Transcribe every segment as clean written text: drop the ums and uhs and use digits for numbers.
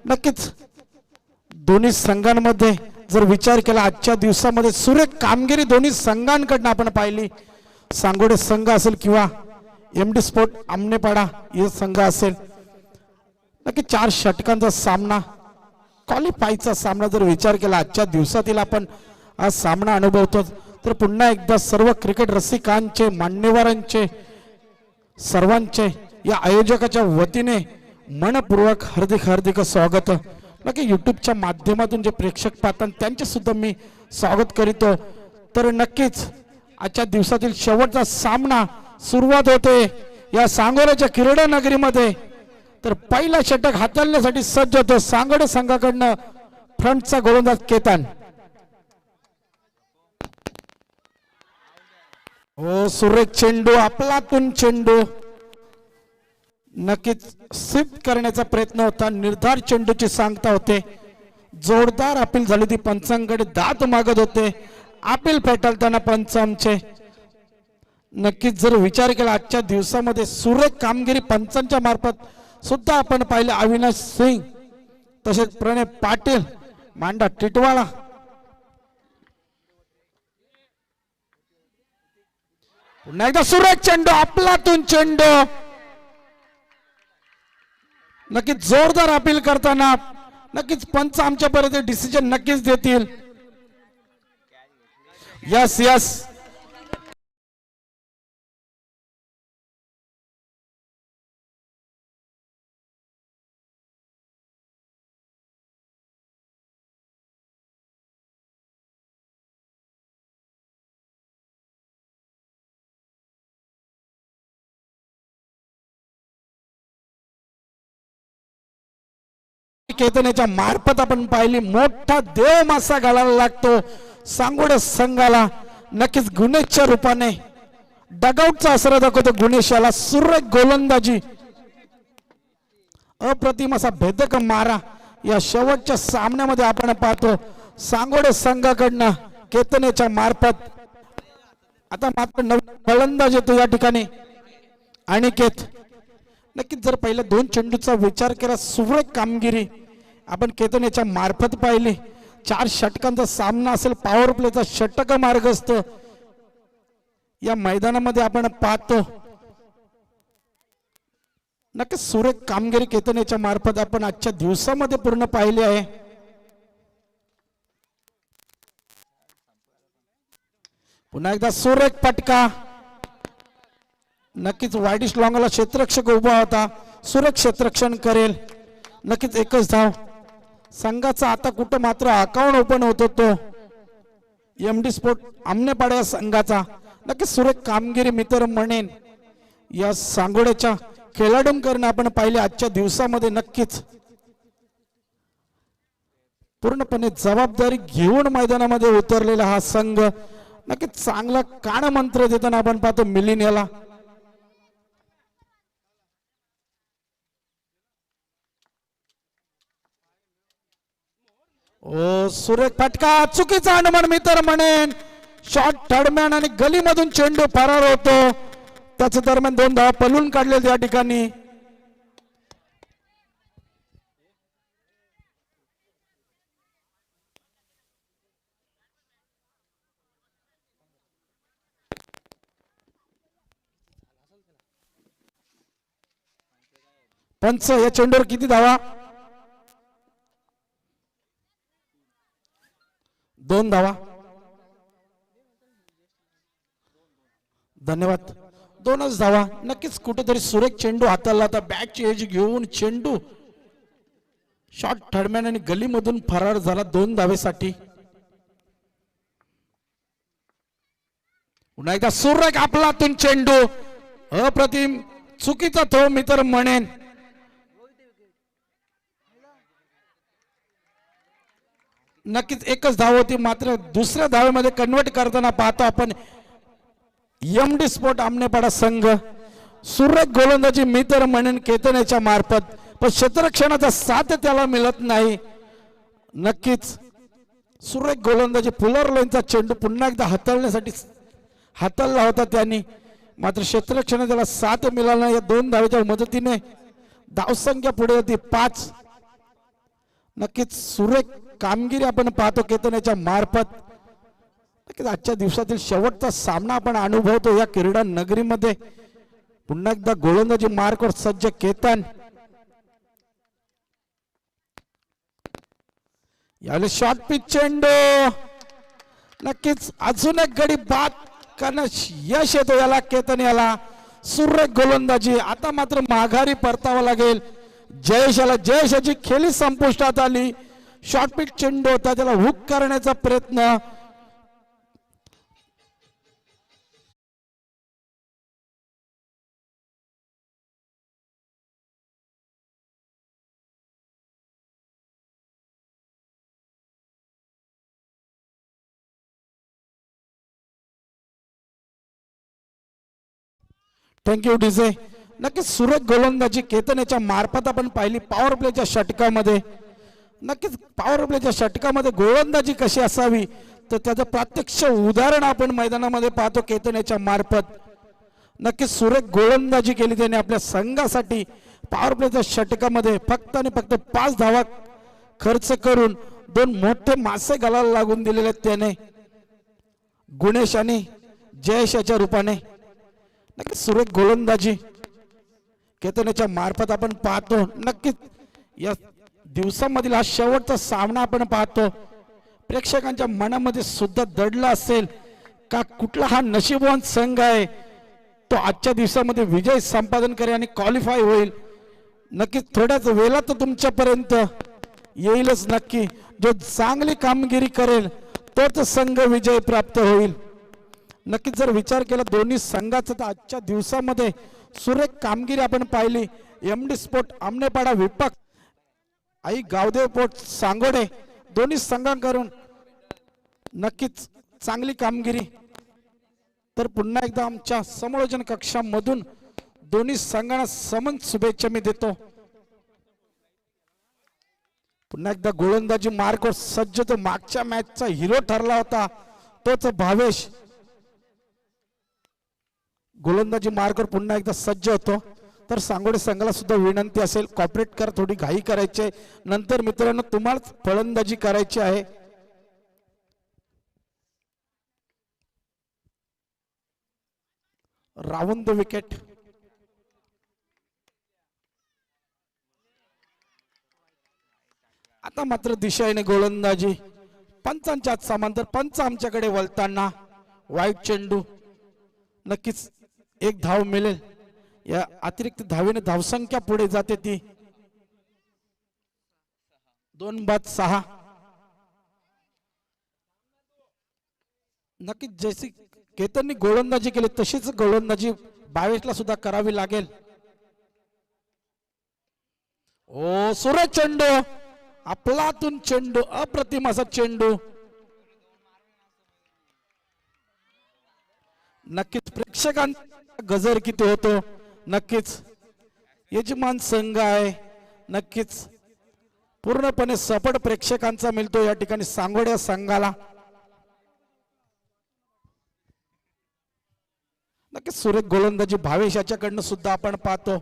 नक्कीच दोन्ही संघांमध्ये जर विचार केला आजच्या दिवसामध्ये सुरेख कामगिरी दोन्ही संघांकडून आपण पाहिली. सांगोडे संघ असेल किंवा एमडी स्पोर्ट आमनेपाडा हे संघ असेल, नक्की 4 षटकांचा सामना, क्वालिफायचा सामना जर विचार केला आजच्या दिवसातील आपण हा सामना अनुभवतो, तर पुन्हा एकदा सर्व क्रिकेट रसिकांचे, मान्यवरांचे, सर्वांचे या आयोजकाच्या वतीने मनपूर्वक हार्दिक हार्दिक स्वागत. नक्की यूट्यूबच्या माध्यमातून जे प्रेक्षक पाहतात त्यांचे सुद्धा मी स्वागत करीतो. तर नक्कीच आजच्या दिवसातील शेवटचा सामना सुरुवात होते या सांगोल्याच्या क्रीडा नगरीमध्ये. तर पहिला षटक हाताळण्यासाठी सज्ज होतो सांगोडे संघाकडनं फ्रंटचा गोलंदाज केतन. हो, सुरेख चेंडू, आपलातून चेंडू नक्कीच सिद्ध करण्याचा प्रयत्न होता. निर्धार चेंडूची सांगता होते. जोरदार अपील झाली ती पंचांकडे दात मागत होते. अपील फेटाळताना पंचांचे नक्कीच जर विचार केला आजच्या दिवसामध्ये सुरेख कामगिरी पंचांच्या मार्फत सुद्धा आपण पाहिले. अविनाश सिंग तसेच प्रणय पाटील, मांडा टिटवाळा, पुन्हा एकदा सुरेख चेंडू, आपलातून चेंडू नक्कीच जोरदार अपील करताना नक्कीच पंच आमच्यापर्यंत डिसिजन नक्कीच देतील. यस यस, केतनेच्या मार्फत आपण पाहिली मोठा देव मासा घालायला लागतो सांगोडे संघाला. नक्कीच गुणेशच्या रूपाने डगआउटचा आसरा दाखवतो गुणेशाला. सुरेख गोलंदाजी, अप्रतिम असा भेदक मारा या शेवटच्या सामन्यामध्ये आपण पाहतो सांगोडे संघाकडनं केतनेच्या मार्फत. आता मात्र नवीन फलंदाज येतो या ठिकाणी अनिकेत. नक्कीच जर पहिल्या 2 चेंडूचा विचार केला सुरेख कामगिरी आपण केतनेच्या मार्फत पाहिली. 4 षटकांचा सामना असेल, पॉवर प्लेचा षटक मार्ग असतो या मैदानामध्ये आपण पाहतो. नक्कीच सुरेख कामगिरी केतनेच्या मार्फत आपण आजच्या दिवसामध्ये पूर्ण पाहिली आहे. पुन्हा एकदा सुरेख फटका, नक्कीच वाईडिश लॉंगला क्षेत्ररक्षक उभा होता. सुरेख क्षेत्ररक्षण करेल. नक्कीच एकच धाव संघाचा. आता कुठं मात्र अकाउंट ओपन होतो तो एमडी स्पोर्ट आमनेपाडा संघाचा. नक्कीच सुरेख कामगिरी मित्र म्हणेन या सांगोड्याच्या खेळाडूंकडून आपण पाहिले आजच्या दिवसामध्ये. नक्कीच पूर्णपणे जबाबदारी घेऊन मैदानामध्ये उतरलेला हा संघ नक्कीच चांगला कान मंत्र देताना आपण पाहतो मिलिंद याला. ओ सुरेख फटका, चुकीचा अनुमान मित्र म्हणेन. शॉट थर्डमॅन आणि गलीमधून चेंडू फरार होतो. त्याच्या दरम्यान 2 धावा पलून काढले त्या ठिकाणी. पंच या चेंडूवर किती धावा? 2 धावा. धन्यवाद. 2च धावा. नक्कीच कुठेतरी सुरेख चेंडू हाताळला होता. बॅटची एज घेऊन चेंडू शॉट थर्डमॅन आणि गलीमधून फरार झाला 2 धावेसाठी. पुन्हा एकदा सुरेख आपलातून चेंडू, अप्रतिम चुकीचा थ्रो मित्र म्हणेन. नक्कीच एकच धाव होती, मात्र दुसऱ्या धावेमध्ये कन्वर्ट करताना पाहतो आपण एमडी स्पोर्ट आमनेपाडा संघ. सुरेख गोलंदाजी मित्र म्हणून केतनेच्या मार्फत, पण क्षेत्ररक्षणाचा साथ त्याला मिळत नाही. नक्कीच सुरेख गोलंदाजी फुलर लाईनचा चेंडू पुन्हा एकदा हाताळण्यासाठी हाताळला होता त्यांनी, मात्र क्षेत्ररक्षणाला त्याला साथ मिळाला. या 2 धावेच्या मदतीने धावसंख्या पुढे होती 5. नक्कीच सुरेख कामगिरी आपण पाहतो केतन मार्फत. नक्कीच आजच्या दिवसातील शेवटचा सामना आपण अनुभवतो या क्रीडा नगरीमध्ये. पुन्हा एकदा गोलंदाजी मार्कवर सज्ज केतन. यावेळी शॉर्ट पिच चेंडू. नक्कीच अजून एक गडी बाद करण्यास यश येतो याला केतन याला. सुरेख गोलंदाजी. आता मात्र माघारी परतावं लागेल जयेशाला. जयेशाची खेळी संपुष्टात आली. शॉर्ट पिच चेंडू होता त्याला हुक करण्याचा प्रयत्न. Thank you DJ. नक्कीच सुरेख गोलंदाजी केतन याच्या मार्फत आपण पाहिली पॉवर प्लेच्या षटकामध्ये. नक्कीच पॉवर प्लेच्या षटकामध्ये गोलंदाजी कशी असावी तर त्याचं प्रत्यक्ष उदाहरण आपण मैदानामध्ये पाहतो केतन याच्या मार्फत. नक्कीच सुरेख गोलंदाजी केली त्याने आपल्या संघासाठी. पॉवर प्लेच्या षटकामध्ये फक्त आणि फक्त 5 धावा खर्च करून 2 मोठे मासे गळाला लागून दिलेले त्याने गुणेश आणि जयेश याच्या रूपाने. नक्कीच सुरेख गोलंदाजी केतनच्या मार्फत आपण पाहतो. नक्कीच या दिवसामधील हा शेवटचा सामना आपण पाहतो. प्रेक्षकांच्या मनामध्ये सुद्धा दडला असेल का कुठला हा नशीबवान संघ आहे तो आजच्या दिवसामध्ये विजय संपादन करेल आणि क्वालिफाय होईल. नक्कीच थोड्याच वेळात तुमच्यापर्यंत येईलच. नक्की जो चांगली कामगिरी करेल तोच संघ विजय प्राप्त होईल. नक्कीच जर विचार केला दोन्ही संघाचा तर आजच्या दिवसामध्ये सुरेख कामगिरी आपण पाहिली. एमडी स्पोर्ट आमनेपाडा विपक्ष आई गावदेव पोर्ट सांगोडे दोन्ही संघांकडून नक्कीच चांगली कामगिरी. तर पुन्हा एकदा आमच्या समालोचन कक्षामधून दोन्ही संघांना समन शुभेच्छा मी देतो. पुन्हा एकदा गोलंदाजी मार्कवर सज्ज तो मागच्या मॅचचा हिरो ठरला होता तोच भावेश. गोलंदाजी मार्कवर पुन्हा एकदा सज्ज होतो. तर सांगोडे संघाला सुद्धा विनंती असेल कॉपरेट कर, थोडी घाई करायची नंतर मित्रांनो तुम्हाला फलंदाजी करायची आहे. Round the wicket. आता मात्र दिशाने गोलंदाजी. पंचांच्या आत समांतर पंच आमच्याकडे वळताना वाईट चेंडू. नक्कीच 1 धाव मिळेल. या अतिरिक्त धावेने धावसंख्या पुढे जाते ती 2-6. नक्कीच जैसी केतननी गोलंदाजी केली तशीच गोलंदाजी भावेशला सुद्धा करावी लागेल. ओ सुरेख चेंडू. आपलातून चेंडू. अप्रतिम असा चेंडू. नक्कीच प्रेक्षकांचा गजर किती होतो. नक्कीच यजमान संघ आहे. नक्कीच पूर्णपणे सपोर्ट प्रेक्षकांचा मिळतो या ठिकाणी सांगोड्या संघाला. नक्कीच सुरेख गोलंदाजी भावेश याच्याकडनं सुद्धा आपण पाहतो.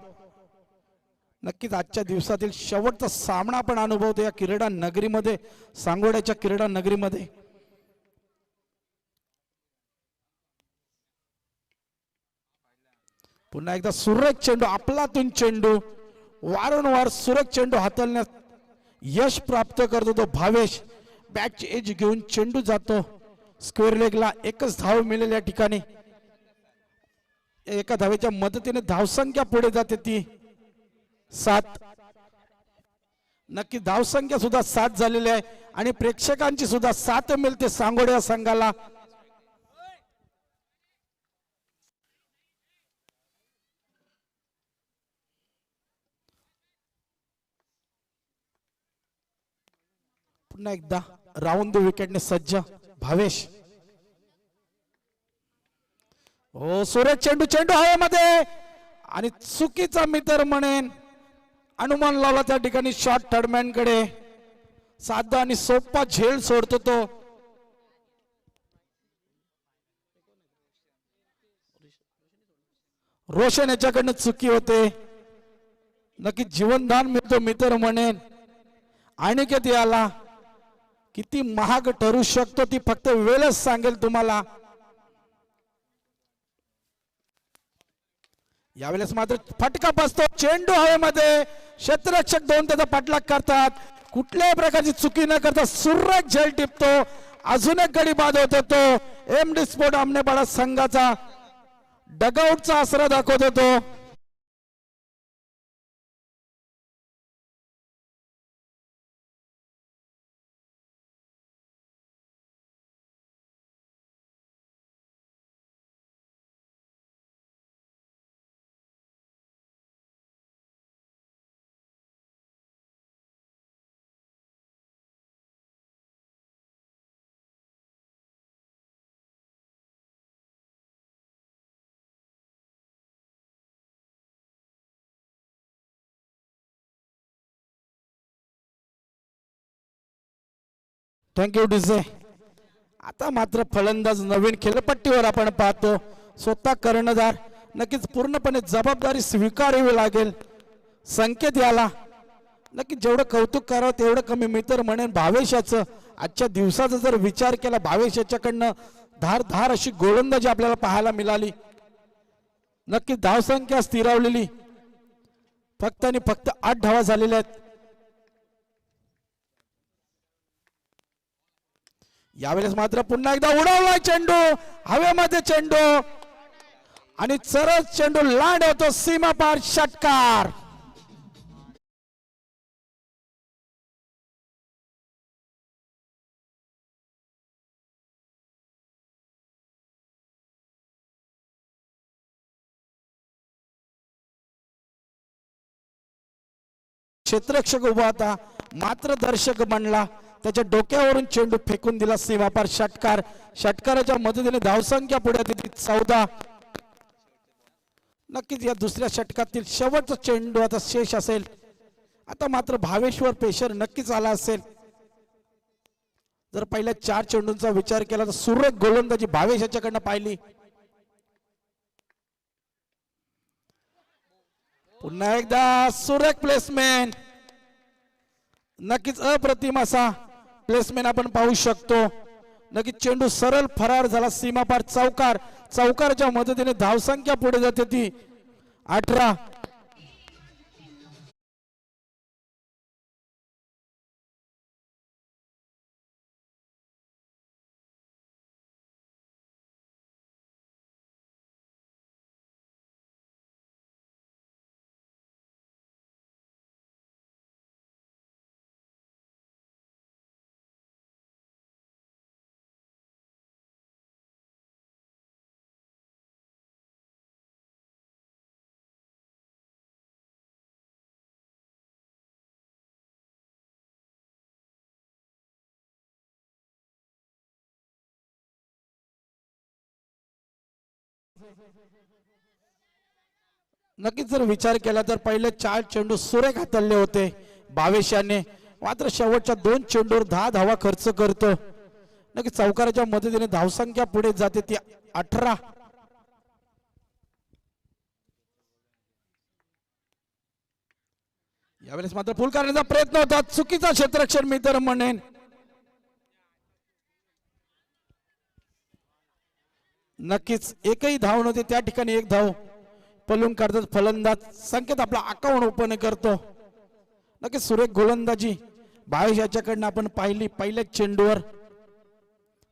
नक्कीच आजच्या दिवसातील शेवटचा सामना आपण अनुभवतो या क्रीडा नगरीमध्ये, सांगोड्याच्या क्रीडा नगरीमध्ये. पुन्हा एकदा सुरेख चेंडू. आपलातून चेंडू. वारंवार सुरेख चेंडू हाताळण्यात यश प्राप्त करतो तो भावेश. बॅटची एज घेऊन चेंडू जातो स्क्वेअर लेगला. 1च धाव मिळेल या ठिकाणी. एका धावेच्या मदतीने धावसंख्या पुढे जाते ती 7. नक्की धावसंख्या सुद्धा 7 झालेली आहे आणि प्रेक्षकांची सुद्धा 7 मिळते सांगोड्या संघाला. पुन्हा एकदा राऊंड द विकेटने सज्ज भावेश. हो सुरेख चेंडू. चेंडू हवेमध्ये आणि चुकीचा मित्र म्हणेन अनुमान लावला त्या ठिकाणी शॉर्ट थर्डमॅन कडे. साधा आणि सोपा झेल सोडतो तो. रोशन याच्याकडनं चुकी होते. नक्की जीवनदान मिळतो मित्र म्हणेन अनिकेत याला किती महाग ठरू शकतो ती फक्त वेळच सांगेल तुम्हाला. यावेळेस मात्र फटका बसतो, चेंडू हवेमध्ये, क्षेत्ररक्षक दोन त्याचा पाठलाग करतात. कुठल्याही प्रकारची चुकी न करता सुरेख झेल टिपतो, अजून एक गडी बाद होतो तो. एमडी स्पोर्ट आमनेपाडा संघाचा डगआउटचा आसरा दाखवत होतो. Thank you DJ. आता मात्र फलंदाज नवीन खेळपट्टीवर आपण पाहतो. स्वतः कर्णधार नक्कीच पूर्णपणे जबाबदारी स्वीकारावी लागेल. संकेत याला नक्की जेवढं कौतुक करावं तेवढं कमी. मी तर म्हणेन भावेशाचं आजच्या दिवसाचा जर विचार केला, भावेशाच्याकडनं धार अशी गोलंदाजी आपल्याला पाहायला मिळाली. नक्की धावसंख्या स्थिरावलेली, फक्त आणि फक्त 8 धावा झालेल्या आहेत. यावेळेस मात्र पुन्हा एकदा उडवलाय चेंडू हवेमध्ये, चेंडू आणि सरस चेंडू लांड होतो सीमा पार, षटकार. क्षेत्ररक्षक उभा होता, मात्र दर्शक बनला, त्याच्या डोक्यावरून चेंडू फेकून दिला सीमापार, षटकार. षटकाराच्या मदतीने धावसंख्या पुढे येते 14. नक्कीच या दुसऱ्या षटकातील शेवटचा चेंडू आता शेष असेल. आता मात्र भावेश्वर पेशर नक्कीच आला असेल. जर पहिल्या 4 चेंडूंचा विचार केला तर सुरेख गोलंदाजी भावेश याच्याकडनं पाहिली. पुन्हा एकदा सुरेख प्लेसमेंट, नक्कीच अप्रतिम असा प्लेसमेंट आपण पाहू शकतो. नक्कीच चेंडू सरळ फरार झाला सीमापार, चौकार. चौकारच्या मदतीने धावसंख्या पुढे जाते ती 18. नक्कीच जर विचार केला तर पहिले 4 चेंडू सुरेख हाताळले होते भावेशाने, मात्र शेवटच्या 2 चेंडूवर 10 धावा खर्च करतो. नक्कीच चौकाराच्या मदतीने धावसंख्या पुढे जाते ती 18. यावेळेस मात्र फुल करण्याचा प्रयत्न होता, चुकीचा क्षेत्ररक्षण मी तर म्हणेन. नक्कीच एकही धाव नव्हते, त्या ठिकाणी 1 धाव पलून काढतात फलंदाज. संकेत आपला अकाउंट ओपन करतो. नक्कीच सुरेख गोलंदाजी भावेश याच्याकडनं आपण पाहिली. पहिल्या चेंडूवर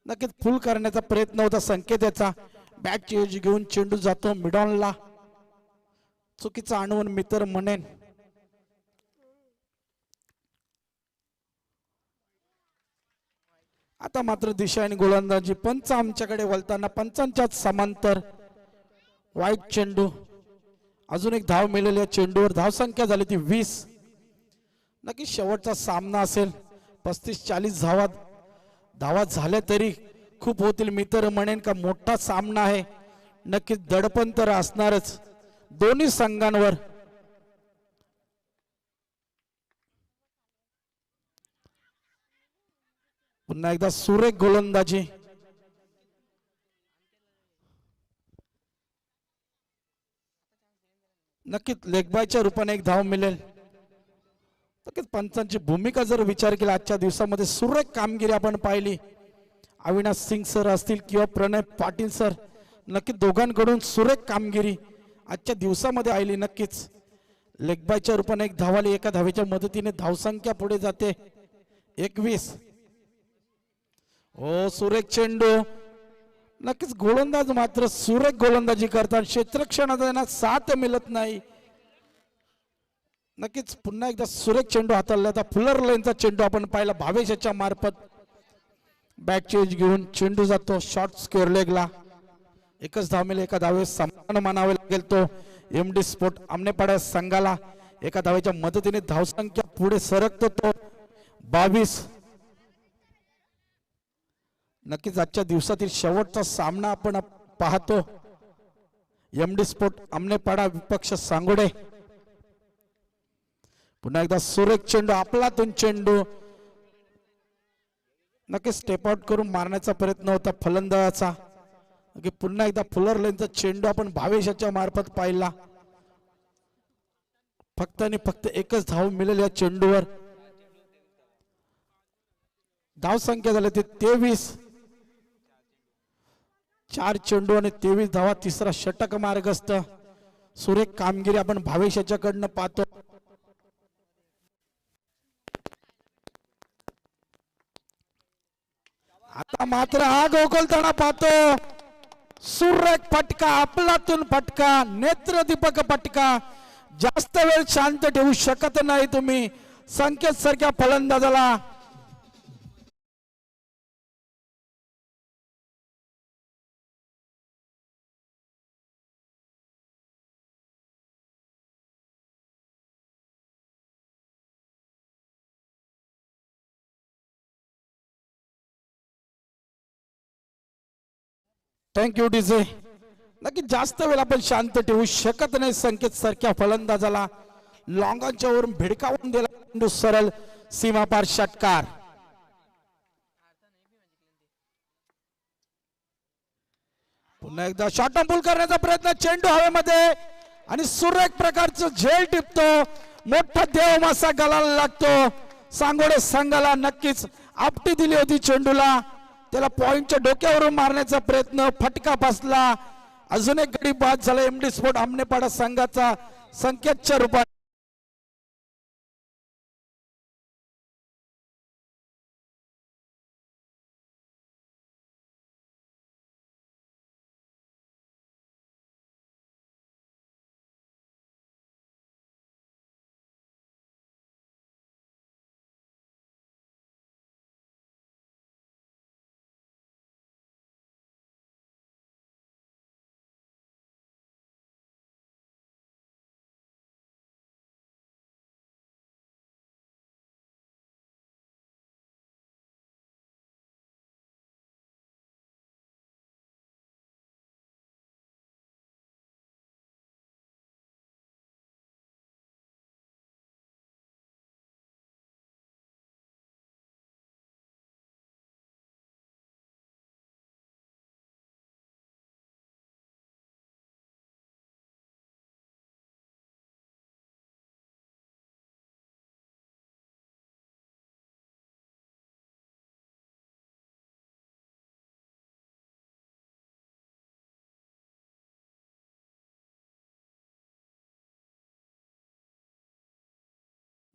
नक्कीच फुल करण्याचा प्रयत्न होता संकेत याचा. बॅटची ऐवजी घेऊन चेंडू जातो मिडॉनला, चुकीचा आणून मी तर म्हणेन. आता मात्र दिशा आणि गोलंदाजी पंच आमच्याकडे वळताना पंचांच्या समांतर वाईट चेंडू. अजून एक धाव मिळालेल्या चेंडूवर धावसंख्या झाली ती 20. नक्की शेवटचा सामना असेल. 35-40 धावा झाल्या तरी खूप होतील. मी तर म्हणेन का मोठा सामना आहे. नक्कीच दडपण तर असणारच दोन्ही संघांवर. पुन्हा एकदा सुरेख गोलंदाजी. नक्कीच लेगबायच्या रूपाने 1 धाव मिळेल. नक्कीच पंचांची भूमिका जर विचार केला आजच्या दिवसामध्ये सुरेख कामगिरी आपण पाहिली. अविनाश सिंग सर असतील किंवा प्रणय पाटील सर, नक्की दोघांकडून सुरेख कामगिरी आजच्या दिवसामध्ये आली. नक्कीच लेगबायच्या रूपाने एक धावाली, एका धावेच्या मदतीने धावसंख्या पुढे जाते 21. हो सुरेख चेंडू, नक्कीच गोलंदाज मात्र सुरेख गोलंदाजी करतात. क्षेत्ररक्षणात त्यांना साथ मिळत नाही. नक्कीच पुन्हा एकदा सुरेख चेंडू हाताळला. आता फुलर लाईनचा चेंडू आपण पाहिला भावेशाच्या मार्फत. बॅक चेंज घेऊन चेंडू जातो शॉर्ट स्क्वेअर लेगला. एकच धाव मिळेल, एका धावेस सन्मान मानावे लागेल तो एमडी स्पोर्ट आमनेपाडा संघाला. एका धावेच्या मदतीने धावसंख्या पुढे सरकतो तो 22. नक्कीच आजच्या दिवसातील शेवटचा सामना आपण पाहतो. एमडी स्पोर्ट आमनेपाडा विपक्ष सांगोडे. पुन्हा एकदा सुरेख चेंडू, आपलातून चेंडू, नक्कीच स्टेप आउट करून मारण्याचा प्रयत्न होता फलंदाजाचा. पुन्हा एकदा फुलर लाईनचा चेंडू आपण भावेशाच्या मार्फत पाहिला. फक्त आणि फक्त एकच धाव मिळेल या चेंडूवर. धाव संख्या झाली ती 23. 4 चेंडू आणि 23 धावा. तिसरा षटक मार्गस्थ. सुरेख कामगिरी आपण भावेशाच्याकडनं पाहतो. आता मात्र हा गोकुलताना पाहतो. सुरेख फटका, आपलातून फटका, नेत्रदीपक फटका. जास्त वेळ शांत ठेवू शकत नाही तुम्ही संकेत सारख्या फलंदाजाला. Thank you DJ. नक्की जास्त वेळ आपण शांत ठेवू शकत नाही संकेत सारख्या फलंदाजाला. लॉंगांच्या वरून भिडकावून दिला चेंडू सरळ सीमापार षटकार. पुन्हा एकदा शॉर्ट पूल करण्याचा प्रयत्न, चेंडू हवेमध्ये आणि सुरेख प्रकारचं झेल टिपतो. मोठा देव मासा गलाला लागतो. सांगोडे संघाला नक्कीच आपटी दिली होती चेंडूला. त्याला पॉइंटच्या डोक्यावरून मारण्याचा प्रयत्न, फटका बसला. अजून एक गडी बाद झाला एमडी स्पोर्ट आमनेपाडा संघाचा संकेतच्या रूपात.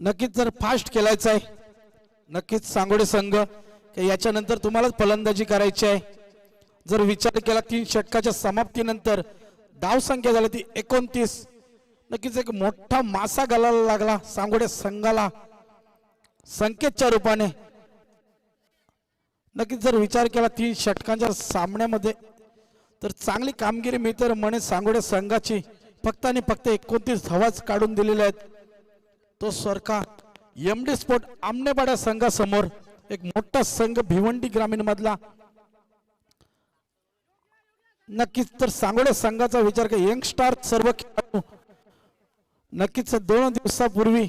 नक्कीच जर फास्ट खेळायचं आहे, नक्कीच सांगोडे संघ याच्यानंतर तुम्हालाच फलंदाजी करायची आहे. जर विचार केला 3 षटकाच्या समाप्तीनंतर धाव संख्या झाली ती 29. नक्कीच एक मोठा मासा घालायला लागला सांगोडे संघाला संकेतच्या रूपाने. नक्कीच जर विचार केला 3 षटकांच्या सामन्यामध्ये तर चांगली कामगिरी मी तर म्हणे सांगोडे संघाची. फक्त आणि फक्त 29 धावाच काढून दिलेल्या आहेत. तो सरका एमडी स्पोर्ट आमनेपाडा संघासमोर एक मोठा संघ भिवंडी ग्रामीण मधला. नक्कीच तर सांगोडे संघाचा विचार कर यंगस्टार सर्व खेळाडू नक्कीच 2 दिवसापूर्वी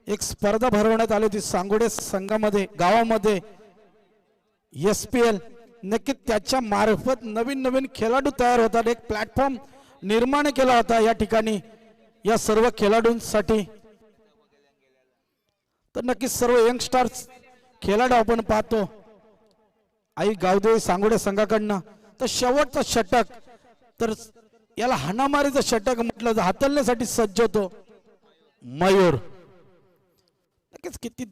एक स्पर्धा भरवण्यात आली होती सांगोडे संघामध्ये गावामध्ये SPL. नक्कीच त्याच्या मार्फत नवीन नवीन खेळाडू तयार होतात. एक प्लॅटफॉर्म निर्माण केला होता या ठिकाणी या सर्व खेळाडूंसाठी. तर नक्कीच सर्व यंगस्टार्स खेळाडू आपण पाहतो आई गावदेवी सांगोडे संघाकडनं. तर शेवटचं षटक, तर याला हाणामारीचं षटक म्हटलं तर हाताळण्यासाठी सज्ज होतो मयूर. नक्कीच किती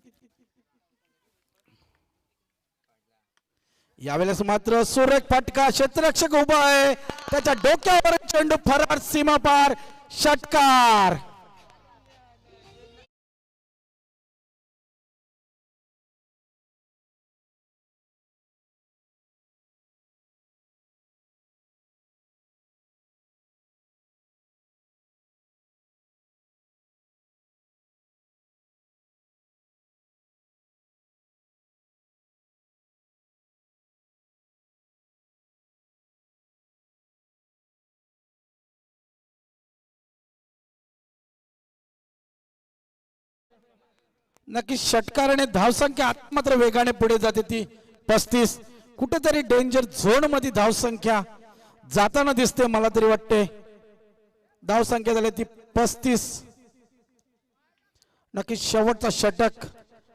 यावेळेस मात्र सुरेख फटका, क्षेत्ररक्षक उभा आहे त्याच्या डोक्यावर चेंडू फरार, सीमा पार, षटकार. नक्की षटकाराने धावसंख्या आत मात्र वेगाने पुढे जाते ती 35. कुठेतरी डेंजर झोन मध्ये धावसंख्या जाताना दिसते मला तरी वाटते. धावसंख्या झाली ती 35. नक्की शेवटचा षटक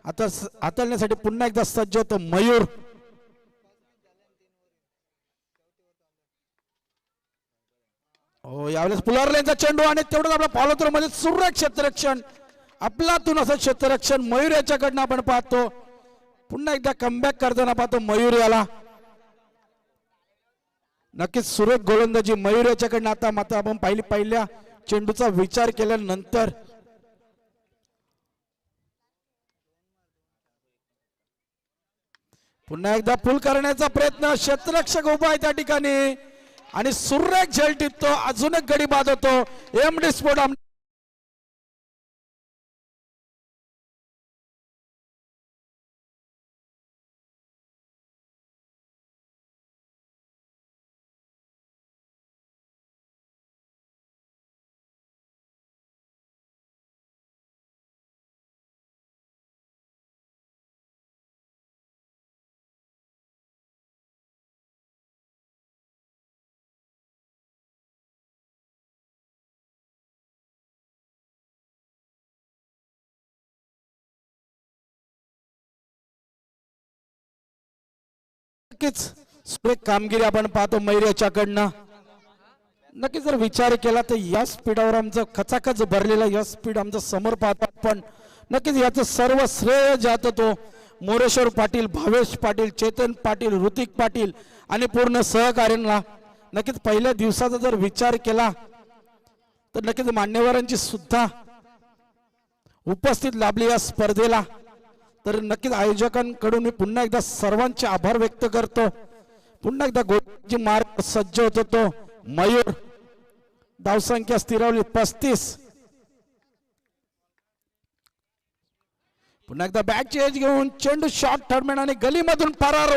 आता हाताळण्यासाठी पुन्हा एकदा सज्ज होतो मयूर. हो यावेळेस पुलारलेंचा चेंडू आणि तेवढंच आपला फॉलो थ्रो मध्ये सुरेख क्षेत्ररक्षण, आपलातून असं क्षेत्ररक्षण मयूर याच्याकडनं आपण पाहतो. पुन्हा एकदा कमबॅक करताना पाहतो मयूर याला. नक्कीच सुरेख गोलंदाजी मयूर याच्याकडनं. आता मात्र आपण पहिल्या चेंडूचा विचार केल्यानंतर पुन्हा एकदा फुल करण्याचा प्रयत्न, क्षेत्ररक्षक उभा आहे त्या ठिकाणी आणि सुरेख झेल टिपतो, अजून एक गडी बाद होतो एमडी स्पोर्ट. नक्कीच सुरेख कामगिरी आपण पाहतो मयूर याच्याकडनं. नक्कीच जर विचार केला तर या स्पीडावर आमचं खचाखच भरलेला या स्पीड आमचं समोर पाहतो आपण. नक्कीच याचं सर्व श्रेय जात तो मोरेश्वर पाटील, भावेश पाटील, चेतन पाटील, ऋतिक पाटील आणि पूर्ण सहकार्यांना. नक्कीच पहिल्या दिवसाचा जर विचार केला तर नक्कीच मान्यवरांची सुद्धा उपस्थित लाभली या स्पर्धेला. तर नक्कीच आयोजकांकडून मी पुन्हा एकदा सर्वांचे आभार व्यक्त करतो. पुन्हा एकदा गोलंदाजी मार्ग सज्ज होतो तो मयूर. धावसंख्या स्थिरावली 35. पुन्हा एकदा बॅटची एज घेऊन चेंडू शॉर्ट टर्मिन आणि गलीमधून फरार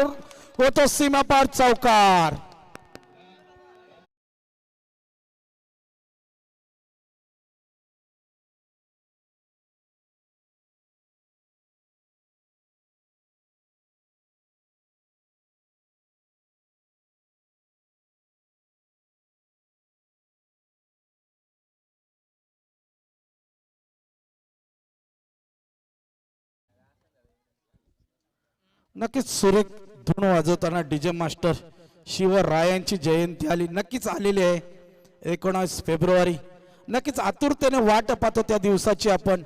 होतो सीमा पार, चौकार. नक्कीच सुरेख धून वाजवताना डीजे मास्टर शिवरायांची जयंती आली, नक्कीच आलेली आहे 19 फेब्रुवारी. नक्कीच आतुरतेने वाट पाहतो त्या दिवसाची आपण.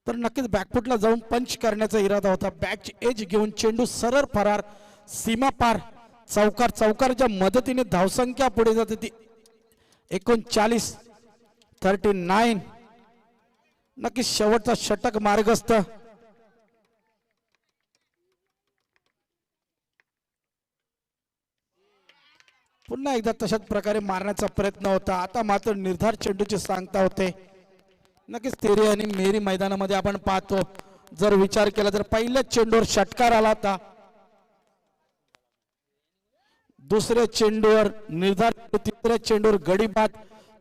तर नक्कीच बॅकफुटला जाऊन पंच करण्याचा इरादा होता. बॅच एज घेऊन चेंडू सरळ फरार, सीमा पार, चौकार. चौकारच्या मदतीने धावसंख्या पुढे जाते ती 39. नक्कीच शेवटचा षटक मार्गस्थ. पुन्हा एकदा तशाच प्रकारे मारण्याचा प्रयत्न होता. आता मात्र निर्धार चेंडूची सांगता होते. नक्कीच तेरी आणि मेरी मैदानामध्ये आपण पाहतो जर विचार केला तर पहिल्याच चेंडूवर षटकार आला होता, दुसऱ्या चेंडूवर निर्धार, तिसऱ्या चेंडूवर गडी बाद,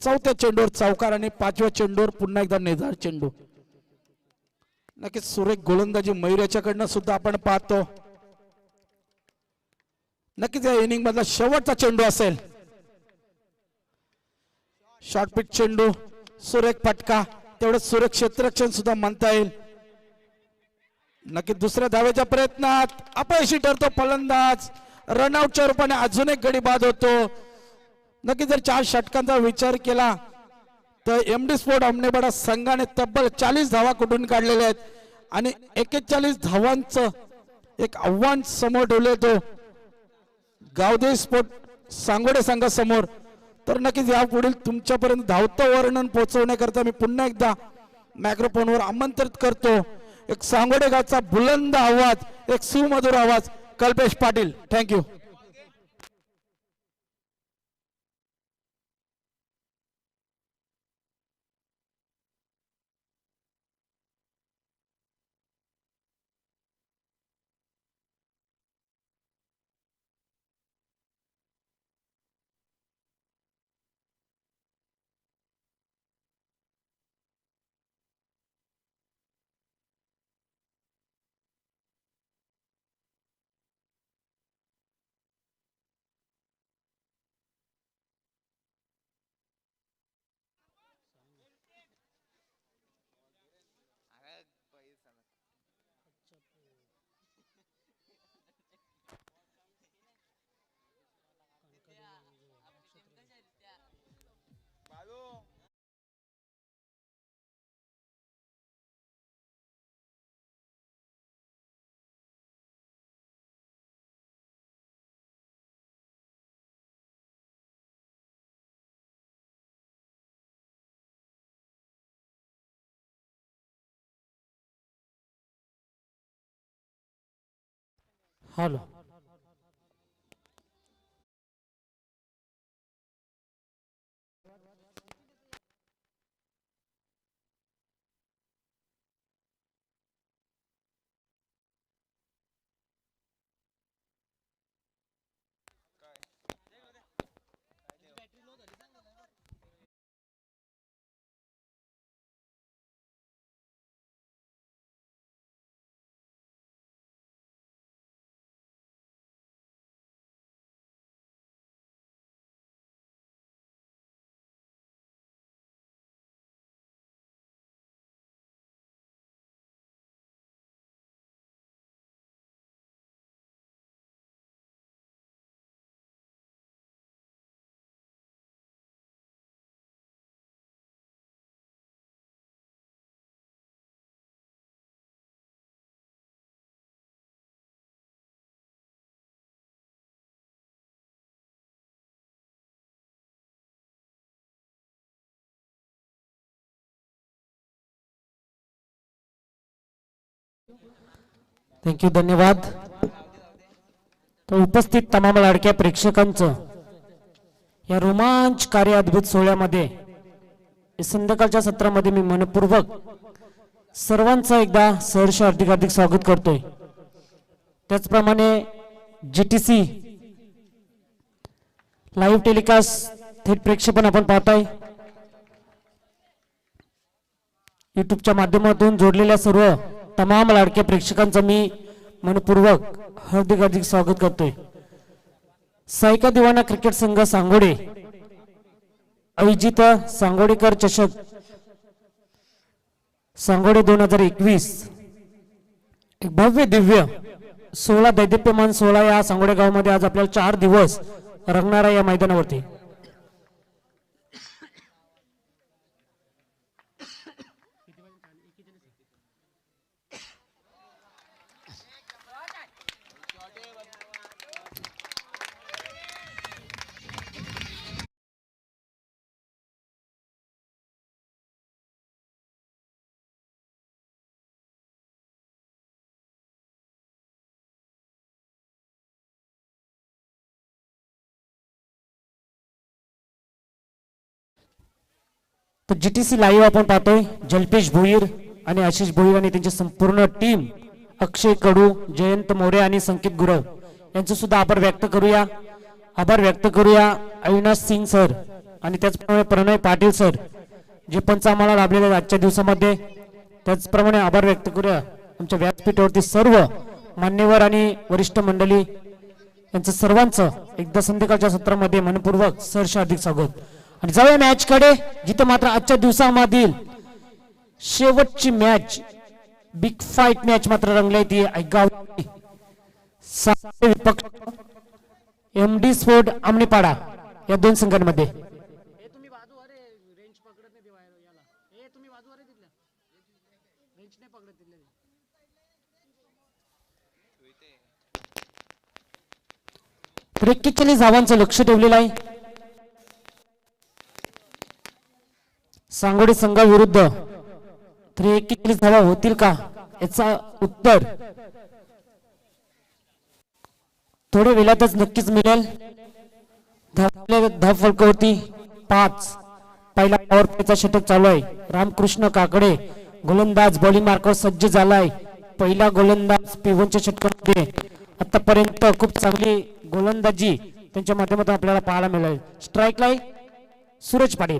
चौथ्या चेंडूवर चौकार आणि पाचव्या चेंडूवर पुन्हा एकदा निर्धार चेंडू. नक्कीच सुरेख गोलंदाजी मयूर याच्याकडनं सुद्धा आपण पाहतो. नक्कीच या इनिंग मधला शेवटचा चेंडू असेल. शॉर्ट पिच चेंडू सुरेख फटका, तेवढं सुरेख क्षेत्ररक्षण सुद्धा म्हणता येईल. नक्की दुसऱ्या धावेच्या प्रयत्नात अपयशी ठरतो फलंदाज. रनआउटच्या रूपाने अजून एक गडी बाद होतो. नक्की जर 4 षटकांचा विचार केला तर एमडी स्पोर्ट अमनेवाडा संघाने तब्बल 40 धावा कुठून काढलेल्या आहेत आणि 41 धावांचं एक आव्हान समोर ठेवले तो गावदेवी स्पोर्ट सांगोडे संघासमोर. तर नक्कीच यापुढील तुमच्यापर्यंत धावतं वर्णन पोहोचवण्याकरता मी पुन्हा एकदा मायक्रोफोनवर आमंत्रित करतो एक सांगोडे गावचा बुलंद आवाज, एक सुमधुर आवाज, Kalpesh Patil. Thank you. Hello. Thank you, धन्यवाद. तर उपस्थित तमाम लाडक्या प्रेक्षकांचं या रोमांचकारी अद्भुत सोहळ्यामध्ये संध्याकाळच्या सत्रामध्ये मी मनपूर्वक सर्वांचं एकदा सहर्ष हार्दिक हार्दिक स्वागत करतोय. त्याचप्रमाणे GTC लाईव्ह टेलिकास्ट थेट प्रेक्षेपण आपण पाहताय. युट्यूबच्या माध्यमातून जोडलेल्या सर्व तमाम लाडक्या प्रेक्षकांचं मी मनपूर्वक हार्दिक हार्दिक स्वागत करतोय. सायका दिवाना क्रिकेट संघ सांगोडे आयोजित सांगोडेकर चषक सांगोडे 2021 एक भव्य दिव्य 16 दैदिप्यमान 16 या सांगोडे गावामध्ये आज आपल्याला 4 दिवस रंगणारा या मैदानावरती तर GTC लाईव्ह आपण पाहतोय. जल्पेश भोईर आणि आशिष भोईर आणि त्यांची संपूर्ण टीम, अक्षय कडू, जयंत मोरे आणि संकेत गुरव यांचे सुद्धा आभार व्यक्त करूया. अविनाश सिंग सर आणि त्याचप्रमाणे प्रणय पाटील सर जे पंच आम्हाला लाभलेले आहेत आजच्या दिवसामध्ये. त्याचप्रमाणे आभार व्यक्त करूया आमच्या व्यासपीठावरती सर्व मान्यवर आणि वरिष्ठ मंडळी यांचं सर्वांचं एकदा संध्याकाळच्या सत्रामध्ये मनपूर्वक सहर्ष हार्दिक स्वागत. आणि जाऊया मॅच कडे, जिथे मात्र आजच्या दिवसामधील शेवटची मॅच, बिग फाईट मॅच मात्र रंगली ती गाव विपक्ष एमडी स्पोर्ट आमनेपाडा या दोन संघांमध्ये. तर 41 धावांचं लक्ष ठेवलेलं आहे सांगोडे संघाविरुद्ध. तर 41 धावा होतील का याचा उत्तर थोड्या वेळातच नक्कीच मिळेल. धाव फलकावरती 5. पहिला पॉवर प्लेचा षटक चालू आहे. रामकृष्ण काकडे गोलंदाज बॉलिंग मार्कावर सज्ज झालाय. पहिला गोलंदाज P1च्या षटकामध्ये आतापर्यंत खूप चांगली गोलंदाजी त्यांच्या माध्यमातून आपल्याला पाहायला मिळेल. स्ट्राईकला सूरज पाटील.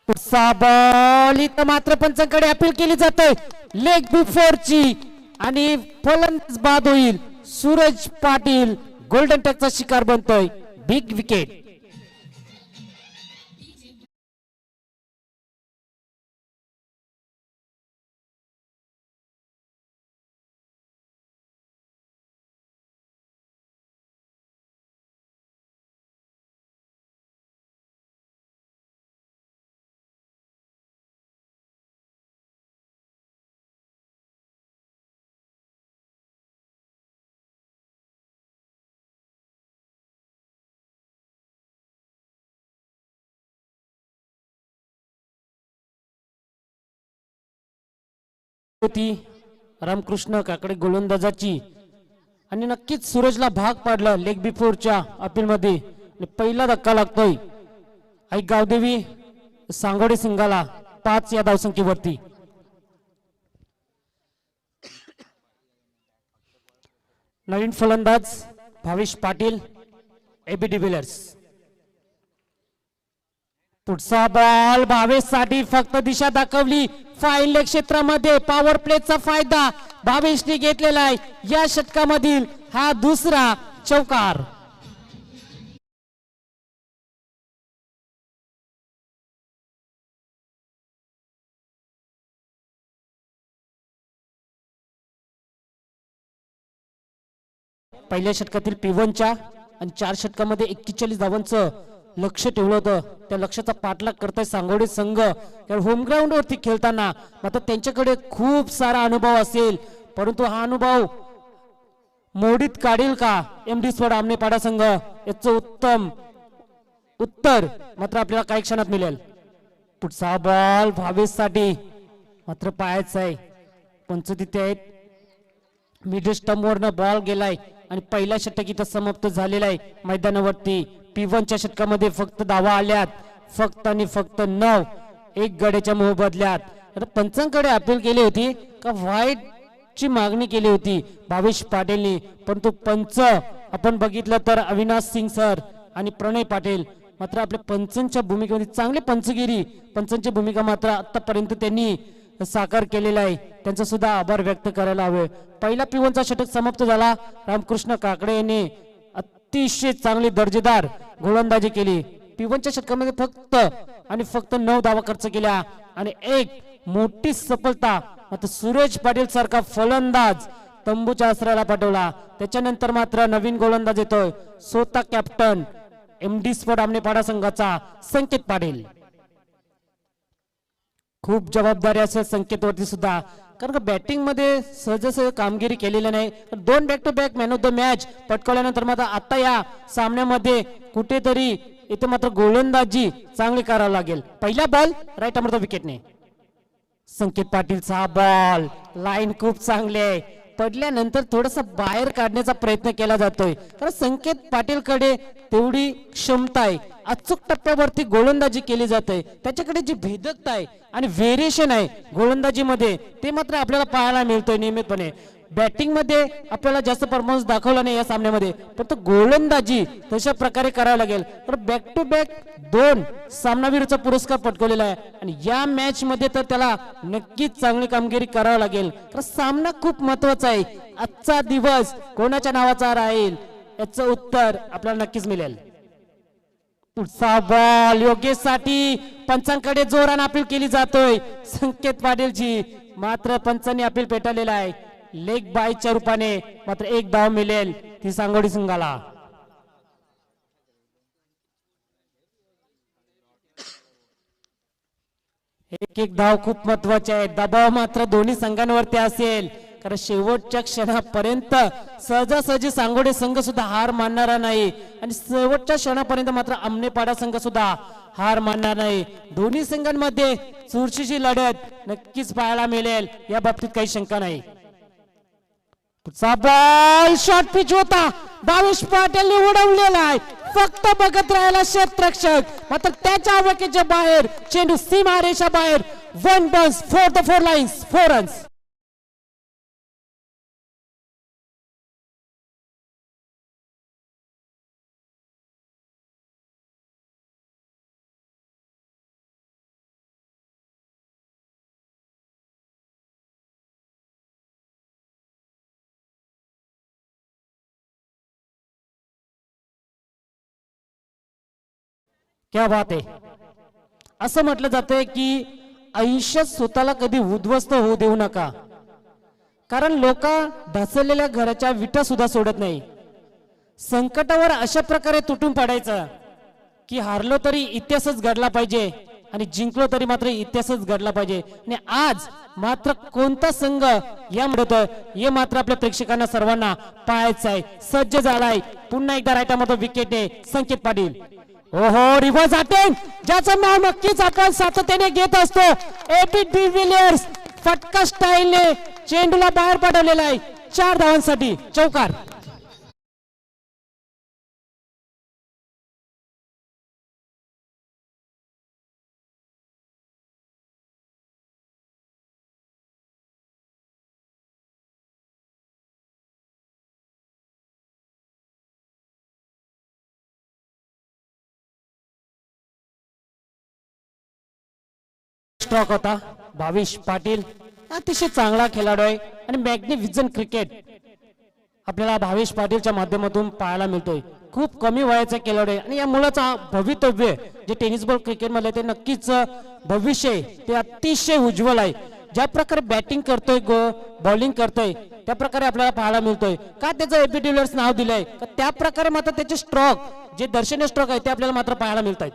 पुढचा बॉल इथं मात्र पंचांकडे अपील केली जाते लेग बिफोरची आणि फलंदाज बाद होईल. सूरज पाटील गोल्डन टचचा शिकार बनतोय. Big wicket. होती रामकृष्ण काकडे गोलंदाजाची आणि नक्कीच सूरजला भाग पाडला लेग बिफोरच्या अपील मध्ये. पहिला धक्का लागतोय आई गावदेवी सांगोडे संघाला 5 या धावसंख्येवरती. नवीन फलंदाज भावेश पाटील एबी डिव्हिलियर्स. पुढचा बॉल भावेश साठी फक्त दिशा दाखवली. फाईन लेग क्षेत्रामध्ये पॉवर प्लेचा फायदा भावेशने घेतलेला आहे. या षटकामधील हा दुसरा चौकार. पहिल्या षटकातील P1च्या आणि 4 षटकामध्ये 41 धावांचं लक्ष ठेवलं होतं. त्या लक्ष्याचा पाठलाग करताय सांगोडे संघ. होम ग्राउंड वरती खेळताना मात्र त्यांच्याकडे खूप सारा अनुभव असेल, परंतु हा अनुभव मोडीत काढील का एमडी स्पोर्ट आमनेपाडा संघ याचं उत्तम उत्तर मात्र आपल्याला काही क्षणात मिळेल. पुढचा बॉल भावेश साठी मात्र पायाचा आहे. पंच तिथे आहेत. मिड स्टंप वरनं बॉल गेलाय आणि पहिला षटक इथं समाप्त झालेला आहे मैदानावरती. P1च्या षटकामध्ये फक्त धावा आल्यात फक्त आणि फक्त 9. एक गड्याच्या मोबदल्यात. तर पंचांकडे अपील केली होती का व्हाईट ची मागणी केली होती भावेश पाटीलने, परंतु पंच आपण बघितलं तर अविनाश सिंग सर आणि प्रणय पाटील मात्र आपल्या पंचांच्या भूमिकेमध्ये चांगली पंचांची भूमिका मात्र आतापर्यंत त्यांनी साकार केलेला आहे. त्यांचा सुद्धा आभार व्यक्त करायला हवे. पहिला P1चा षटक समाप्त झाला. रामकृष्ण काकडे यांनी अतिशय चांगली दर्जेदार गोलंदाजी केली. P1च्या षटकामध्ये फक्त आणि फक्त 9 धावा खर्च केल्या आणि एक मोठी सफलता मात्र सूरज पाटील सारखा फलंदाज तंबूच्या आसऱ्याला पाठवला. त्याच्यानंतर मात्र नवीन गोलंदाज येतोय स्वतः कॅप्टन एमडी स्पोर्ट आमनेपाडा संघाचा संकेत पाटील. खूप जबाबदारी असेल संकेतवरती सुद्धा, कारण का बॅटिंग मध्ये सहज कामगिरी केलेली नाही. 2 back to back man of the match पटकावल्यानंतर मात्र आता या सामन्यामध्ये कुठेतरी इथे मात्र गोलंदाजी चांगली करावी लागेल. पहिला बॉल राईट अमर द विकेटने. संकेत पाटीलचा बॉल लाईन खूप चांगली आहे. पडल्यानंतर थोडासा बाहेर काढण्याचा प्रयत्न केला जातोय, कारण संकेत पाटीलकडे तेवढी क्षमता आहे. अचूक टप्प्यावरती गोलंदाजी केली जाते. त्याच्याकडे जी भेदकता आहे आणि व्हेरिएशन आहे गोलंदाजीमध्ये ते मात्र आपल्याला पाहायला मिळतोय नियमितपणे. बॅटिंग मध्ये आपल्याला जास्त परफॉर्मन्स दाखवला नाही या सामन्यामध्ये, पण गोलंदाजी तशा प्रकारे करावं लागेल. तर बॅक टू बॅक 2 सामनावीरचा पुरस्कार पटकवलेला आहे आणि या मॅच मध्ये तर त्याला नक्कीच चांगली कामगिरी करावी लागेल. तर सामना खूप महत्वाचा आहे. आजचा दिवस कोणाच्या नावाचा राहील याचं उत्तर आपल्याला नक्कीच मिळेल. पुढचा बॉल योगेशसाठी पंचांकडे जोराने अपील केली जातोय संकेत पाटीलची, मात्र पंचांनी अपील पेटवलेला आहे. लेग बायच्या रूपाने मात्र एक धाव मिळेल ती सांगोडी संघाला. एक एक धाव खूप महत्वाचे आहे. दबाव मात्र दोन्ही संघांवरती असेल, कारण शेवटच्या क्षणापर्यंत सहजासहजी सांगोडे संघ सुद्धा हार मानणारा नाही आणि शेवटच्या क्षणापर्यंत मात्र आमनेपाडा संघ सुद्धा हार मानणार नाही. दोन्ही संघांमध्ये चुरशीची लढत नक्कीच पाहायला मिळेल, या बाबतीत काही शंका नाही. पुढचा बॉल शॉर्ट पिच होता, भावेश पाटीलने उडवलेला आहे. फक्त बघत राहिला क्षेत्ररक्षक, मात्र त्याच्या आवकेच्या बाहेर चेंडू सीमारेषा बाहेर. 1 balls for the 4 lines, 4 runs. क्या बात आहे. असं म्हटलं जातंय की आयुष्यात स्वतःला कधी उद्ध्वस्त होऊ देऊ नका, कारण लोक ढासळलेल्या घराच्या विटा सुद्धा सोडत नाही. संकटावर अशा प्रकारे तुटून पडायचं की हारलो तरी इतिहासच घडला पाहिजे आणि जिंकलो तरी मात्र इतिहासच घडला पाहिजे. आणि आज मात्र कोणता संघ या मिळतोय हे मात्र आपल्या प्रेक्षकांना सर्वांना पाहायचं आहे. सज्ज झालाय पुन्हा एकदा राईटामध्ये विकेटने संकेत पाटील. ओहो, रिव्हर्स अटेम्प्ट, ज्याचं नाव नक्कीच आपण सातत्याने घेत असतो. एबी डिव्हिलियर्स फटका स्टाईलने चेंडूला बाहेर पाठवलेला आहे. 4 धावांसाठी चौकार. स्ट्रोक होता. भावेश पाटील अतिशय चांगला खेळाडू आहे आणि मॅग्निफिसंट क्रिकेट आपल्याला भावेश पाटीलच्या माध्यमातून पाहायला मिळतोय. खूप कमी वयाचा खेळाडू आहे आणि या मुलाचा भवितव्य जे टेनिस बॉल क्रिकेट मध्ये ते नक्कीच भविष्य ते अतिशय उज्ज्वल आहे. ज्या प्रकारे बॅटिंग करतोय, बॉलिंग करतोय, त्या प्रकारे आपल्याला पाहायला मिळतोय. का त्याचं एबी डिव्हिलियर्स नाव दिलंय, त्या प्रकारे मात्र त्याचे स्ट्रोक जे दर्शनीय स्ट्रोक आहे ते आपल्याला मात्र पाहायला मिळत आहेत.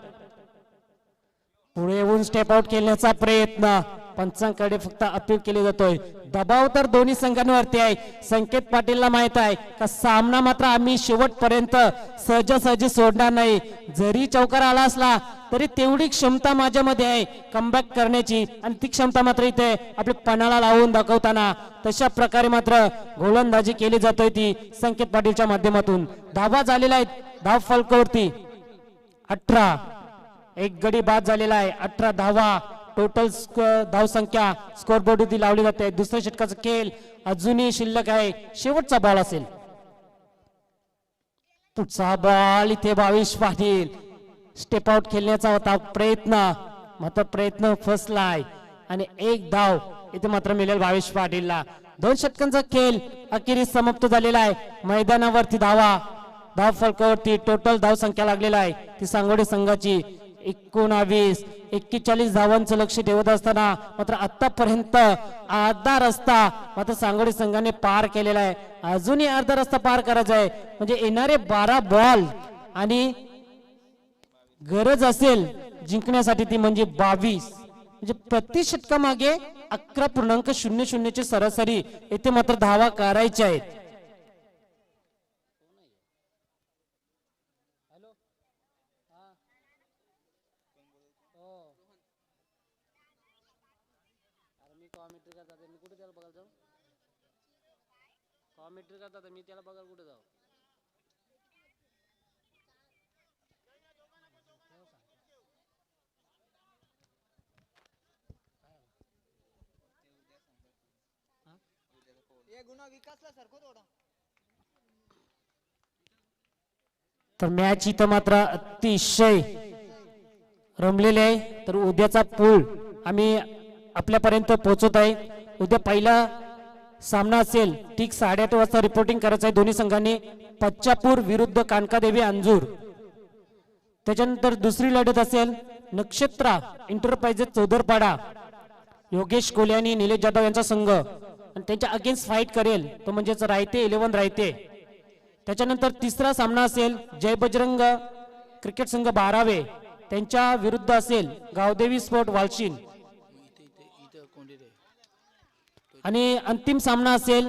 पुढे येऊन स्टेप आउट खेळण्याचा प्रयत्न, पंचांकडे फक्त अपील केले जातोय. दबाव तर दोन्ही संघांवरती आहे. संकेत पाटीलला माहित आहे का सामना मात्र आम्ही शेवटपर्यंत सहजासहजी सोडणार नाही. जरी चौकार आला असला तरी तेवढी क्षमता माझ्यामध्ये आहे कमबॅक करण्याची, आणि ती क्षमता मात्र इथे आपल्या पणाला लावून दाखवताना तशा प्रकारे मात्र गोलंदाजी केली जातोय ती संकेत पाटीलच्या माध्यमातून. धावा झालेल्या आहेत, धाव फलकावरती 18. एक गडी बाद झालेला आहे. 18 धावा टोटल धाव संख्या स्कोर बोर्डवरती लावली जाते. दुसऱ्या षटकाचा खेळ अजूनही शिल्लक आहे. शेवटचा बॉल असेल. पुढचा बॉल इथे भावेश पाटील स्टेप आउट खेळण्याचा होता प्रयत्न, मात्र प्रयत्न फसलाय आणि एक धाव इथे मात्र मिळेल भावेश पाटीलला. 2 षटकांचा खेळ अखेरीस समाप्त झालेला आहे. मैदानावरती धाव फलकावरती टोटल धाव संख्या लागलेला आहे ती सांगोडे संघाची 19. 41 धावांचं लक्ष ठेवत असताना मात्र आतापर्यंत अर्धा रस्ता मात्र सांगोडे संघाने पार केलेला आहे. अजूनही अर्धा रस्ता पार करायचा आहे, म्हणजे येणारे 12 बॉल आणि गरज असेल जिंकण्यासाठी ती म्हणजे 22. म्हणजे प्रति षटकामागे 11.00 ची सरासरी येथे मात्र धावा करायच्या आहेत. कॉमेंट्री करतात मी त्याला बघायला कुठे जाऊ. तर मॅच इथं मात्र अतिशय रमलेले आहे. तर उद्याचा पूल आम्ही आपल्यापर्यंत पोहोचवत आहे. उद्या पहिला सामना असेल ठीक 8:30 वाजता रिपोर्टिंग करायचं आहे दोन्ही संघांनी. पच्चापूर विरुद्ध कानकादेवी अंजूर. त्याच्यानंतर दुसरी लढत असेल नक्षत्रा इंटरप्राइजेस चौदरपाडा, योगेश कोले आणि निलेश जाधव यांचा संघ आणि त्यांच्या अगेन्स्ट फाईट करेल तो म्हणजेच रायते 11 रायते. त्याच्यानंतर तिसरा सामना असेल जय बजरंग क्रिकेट संघ 12वे त्यांच्या विरुद्ध असेल गावदेवी स्पोर्ट वालशीन. आणि अंतिम सामना असेल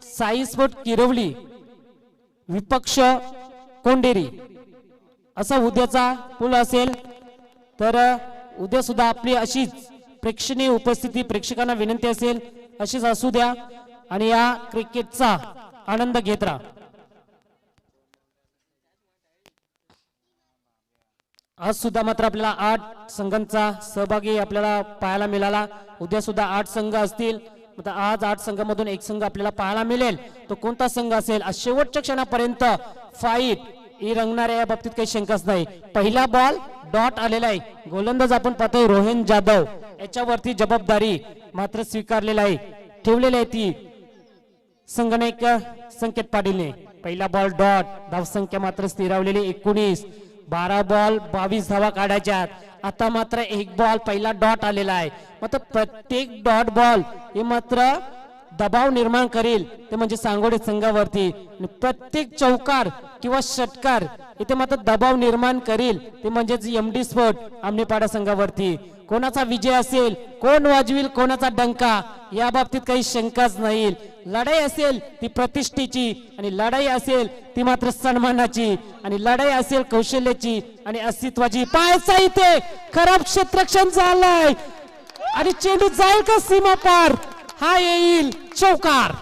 साई स्पोर्ट किरवली विपक्ष कोंडेरी. असा उद्याचा पूल असेल. तर उद्या सुद्धा आपली अशीच प्रेक्षणीय उपस्थिती प्रेक्षकांना विनंती असेल अशीच असू द्या आणि या क्रिकेटचा आनंद घेत राहा. आज सुद्धा मात्र आपल्याला 8 संघांचा सहभागी आपल्याला पाहायला मिळाला. उद्या सुद्धा 8 संघ असतील. आज 8 संघांमधून एक संघ आपल्याला पाहायला मिळेल. तो कोणता संघ असेल आज शेवटच्या क्षणापर्यंत फाईट ही रंगणाऱ्या या बाबतीत काही शंकाच नाही. पहिला बॉल डॉट आलेला आहे. गोलंदाज आपण पाहतोय रोहन जाधव याच्यावरती जबाबदारी मात्र स्वीकारलेला आहे ठेवलेली आहे ती संगणक संकेत पाटीलने. पहिला बॉल डॉट, धावसंख्या मात्र स्थिरावलेली 19. 12 बॉल 22 धावा काढायच्यात. आता मात्र एक बॉल पहिला डॉट आलेला आहे. मात्र प्रत्येक डॉट बॉल हे मात्र दबाव निर्माण करेल ते म्हणजे सांगोडे संघावरती. प्रत्येक चौकार किंवा षटकार इथे मात्र दबाव निर्माण करेल ते म्हणजेच एमडी स्पोर्ट आमनेपाडा संघावरती. कोणाचा विजय असेल, कोण वाजविल कोणाचा डंका या बाबतीत काही शंकाच नाही. लढाई असेल ती प्रतिष्ठेची आणि लढाई असेल ती मात्र सन्मानाची आणि लढाई असेल कौशल्याची आणि अस्तित्वाची. पाहायचा इथे खराब क्षेत्ररक्षण झालंय आणि चेंडू जाईल का सीमा पार, हा येईल चौकार.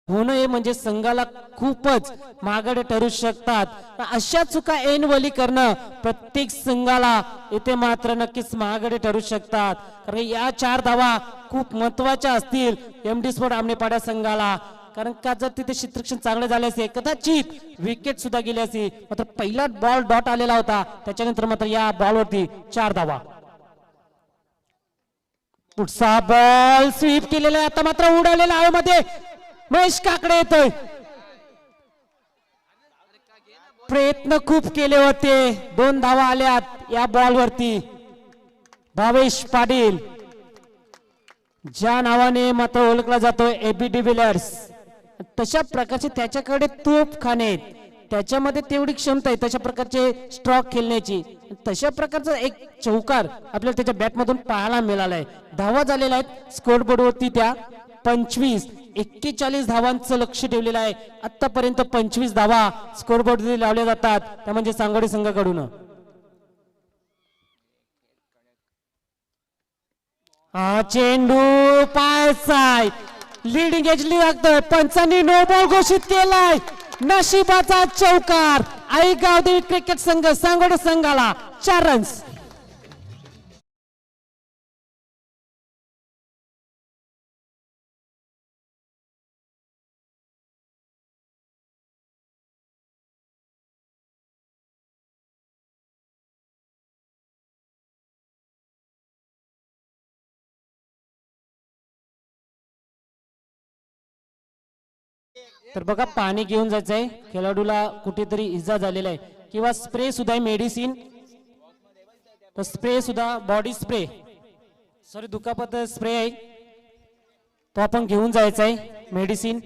होणं हे म्हणजे संघाला खूपच महागडे ठरू शकतात. अशा चुका ऐनवेळी करणं प्रत्येक संघाला इथे मात्र नक्कीच महागडे ठरू शकतात. कारण या 4 धावा खूप महत्वाच्या असतील एमडी स्पोर्ट आमनेपाडा संघाला. कारण का जर तिथे क्षेत्ररक्षण चांगले झाले असे कदाचित विकेट सुद्धा गेली असे. मात्र पहिला बॉल डॉट आलेला होता त्याच्यानंतर मात्र या बॉलवरती 4 धावा. पुढचा बॉल स्वीप केलेला आहे. आता मात्र उडालेला हवेमध्ये महेश काकडे येतोय. प्रयत्न खूप केले होते. 2 धावा आल्यात या बॉलवरती. भावेश पाटील ज्या नावाने मात्र ओळखला जातोय एबी डिव्हिलियर्स तशा प्रकारचे त्याच्याकडे तोफखाने त्याच्यामध्ये तेवढी क्षमता आहे तशा प्रकारचे स्ट्रोक खेळण्याची. तशा प्रकारचा एक चौकार आपल्याला त्याच्या बॅटमधून पाहायला मिळालाय. धावा झालेल्या आहेत स्कोरबोर्डवरती त्या 25. 41 धावांचं लक्ष ठेवलेलं आहे. आतापर्यंत 25 धावा स्कोरबोर्डवरती लावल्या जातात त्या म्हणजे सांगोडे संघाकडून. हा चेंडू पायसाय लीडिंग एजली लागतोय. पंचांनी नो बॉल घोषित केलाय. नशिबाचा चौकार. आई गावदेवी क्रिकेट संघ सांगोडे संघाला 4 रन्स. तर बघा पाणी घेऊन जायचंय. खेळाडूला कुठेतरी इजा झालेला आहे किंवा स्प्रे सुद्धा आहे मेडिसिन. तर स्प्रे सुद्धा बॉडी स्प्रे सॉरी दुखापत स्प्रे आहे तो आपण घेऊन जायचा आहे मेडिसिन.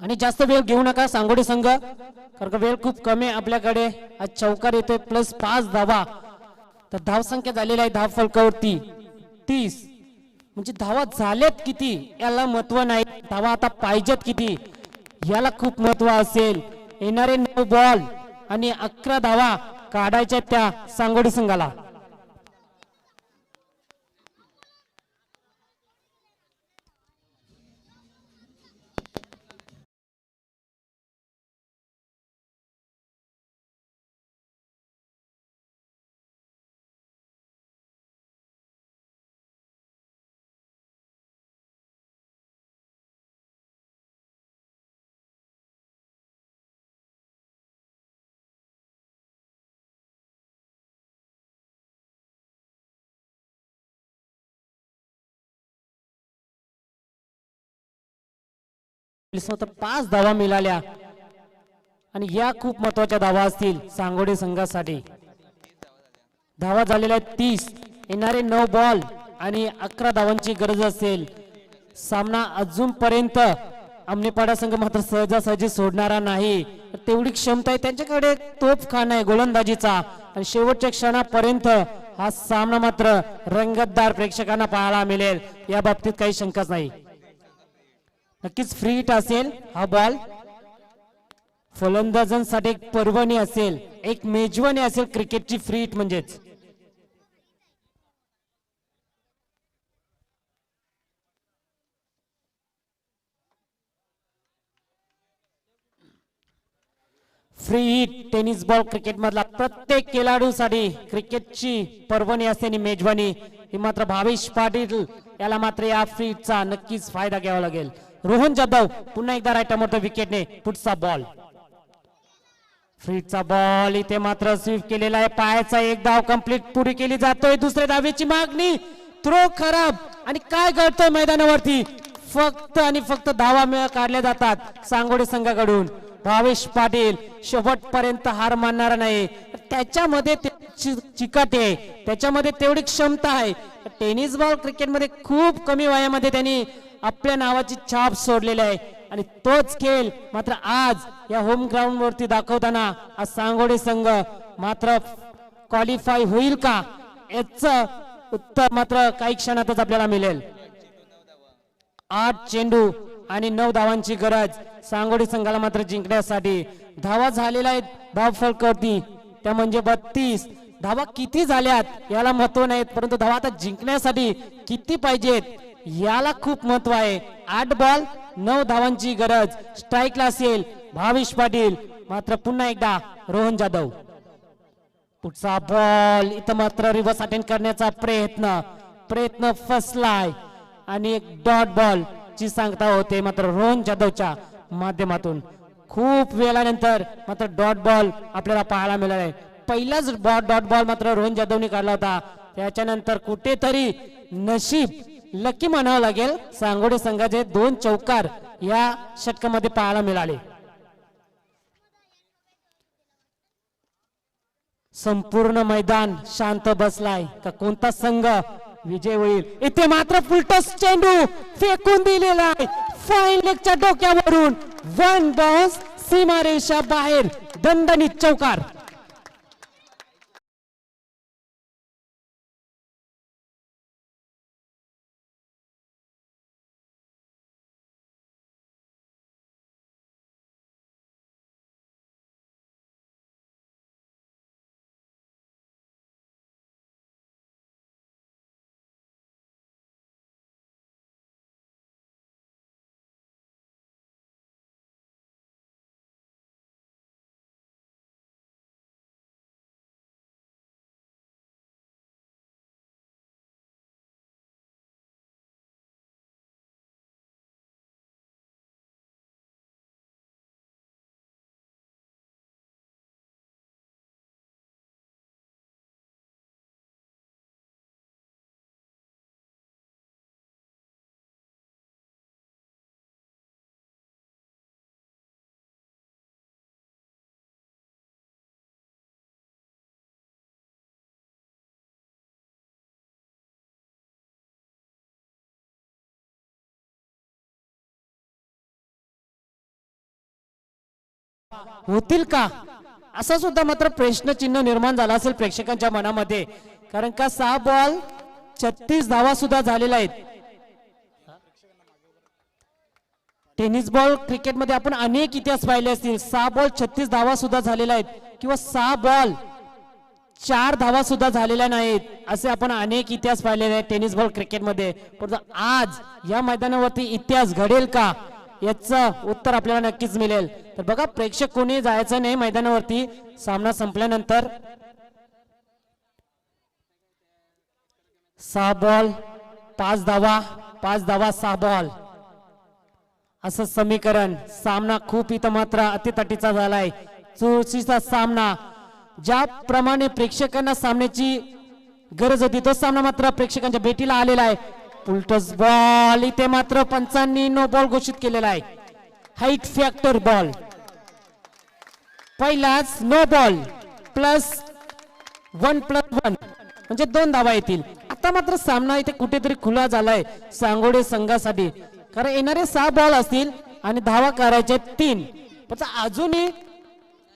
आणि जास्त वेळ घेऊ नका सांगोडे संघ कारण वेळ खूप कमी आहे आपल्याकडे. आज चौकार येतोय प्लस 5 धावा. तर धाव संख्या झालेली आहे धाव फलकावरती 30. म्हणजे धावा झाल्यात किती याला महत्व नाही. धावा आता पाहिजेत किती याला खूप महत्व असेल. येणारे 9 बॉल आणि 11 धावा काढायच्या त्या सांगोडे संघाला. मात्र 5 धावा मिळाल्या आणि या खूप महत्वाच्या धावा असतील सांगोडे संघासाठी. धावा झालेल्या आहेत 30, येणारे 9 बॉल आणि 11 धावांची गरज असेल. सामना अजूनपर्यंत आमनेपाडा संघ मात्र सहजासहजी सोडणारा नाही. तेवढी क्षमता आहे त्यांच्याकडे, तोफखाना आहे गोलंदाजीचा आणि शेवटच्या क्षणापर्यंत हा सामना मात्र रंगतदार प्रेक्षकांना पाहायला मिळेल, या बाबतीत काही शंकाच नाही. नक्कीच फ्री हिट असेल हा बॉल. फलंदाजांसाठी एक पर्वणी असेल, एक मेजवानी असेल क्रिकेटची फ्री हिट म्हणजेच. Free hit tennis ball cricket मधला प्रत्येक खेळाडूसाठी क्रिकेटची पर्वणी असते आणि मेजवानी ही मात्र भावेश पाटील याला मात्र या फ्री हिटचा नक्कीच फायदा घ्यावा लागेल. रोहन जाधव पुन्हा एकदा राईट मोठ्या विकेटने पुढचा बॉल. फ्री हिटचा बॉल इथे मात्र स्वीप केलेला आहे. पायाचा एक धाव कंप्लीट पुरी केली जातोय. दुसऱ्या धावेची मागणी, थ्रो खराब आणि काय घडतंय मैदानावरती, फक्त आणि फक्त धावा काढल्या जातात सांगोडे संघाकडून. भावेश पाटील शेवटपर्यंत हार मानणारा नाही, त्याच्यामध्ये चिकाटे, त्याच्यामध्ये तेवढी क्षमता आहे. टेनिस बॉल क्रिकेटमध्ये खूप कमी वयामध्ये त्यांनी आपल्या नावाची छाप सोडलेली आहे आणि तोच खेळ मात्र आज या होम ग्राउंड वरती दाखवताना हा सांगोडे संघ मात्र क्वालिफाय होईल का याचं उत्तर मात्र काही क्षणातच आपल्याला मिळेल. 8 चेंडू आणि 9 धावांची गरज सांगोडे संघाला मात्र जिंकण्यासाठी. धावा झालेल्या आहेत धाव फलकावरती, त्या म्हणजे 32. धावा किती झाल्यात याला महत्व नाहीत, परंतु धावा आता जिंकण्यासाठी किती पाहिजेत याला खूप महत्व आहे. 8 बॉल 9 धावांची गरज. स्ट्राईकला असेल भावेश पाटील, मात्र पुन्हा एकदा रोहन जाधव. पुढचा बॉल इथं मात्र रिव्हर्स अटेंड करण्याचा प्रयत्न फसलाय आणि एक डॉट बॉल ची सांगता होते मात्र रोहन जाधवच्या माध्यमातून. खूप वेळानंतर मात्र डॉट बॉल आपल्याला पाहायला मिळाला आहे. पहिलाच डॉट बॉल मात्र रोहन जाधवने काढला होता. त्याच्यानंतर कुठेतरी नशीब लकी म्हणावं लागेल, सांगोडे संघाचे 2 चौकार या षटकामध्ये पाहायला मिळाले. संपूर्ण मैदान शांत बसलाय का कोणता संघ विजय होईल. इथे मात्र फुलटॉस चेंडू फेकून दिलेला आहे फाईन लेगच्या डोक्यावरून. 1 बाउन्स, सीमारेषा बाहेर, दणदणीत चौकार. होतील का असा सुद्धा मात्र प्रश्नचिन्ह निर्माण झाला असेल प्रेक्षकांच्या मनामध्ये, कारण का 6 बॉल 36 धावा सुद्धा झालेल्या आहेत. टेनिस बॉल क्रिकेटमध्ये आपण अनेक इतिहास पाहिले असतील. 6 बॉल 36 धावा सुद्धा झालेल्या आहेत किंवा 6 बॉल 4 धावा सुद्धा झालेल्या नाहीत, असे आपण अनेक इतिहास पाहिलेले आहेत टेनिस बॉल क्रिकेटमध्ये. पण आज या मैदानावरती इतिहास घडेल का याचं उत्तर आपल्याला नक्कीच मिळेल. तर बघा, प्रेक्षक कोणी जायचं नाही मैदानावरती सामना संपल्यानंतर. 6 बॉल 5 धावा, 5 धावा 6 बॉल असं समीकरण. सामना खूप इथं मात्र अतितटीचा झालाय, चुरशीचा सामना. ज्याप्रमाणे प्रेक्षकांना सामन्याची गरज होती तो सामना मात्र प्रेक्षकांच्या भेटीला आलेला आहे. उलटस बॉल इथे मात्र पंचांनी नो बॉल घोषित केलेला आहे. Height factor ball. पहिलाच नो बॉल +1+1 म्हणजे 2 धावा येतील. आता मात्र सामना इथे कुठेतरी खुला झालाय सांगोडे संघासाठी, कारण येणारे 6 बॉल असतील आणि धावा करायचे 3. पण अजूनही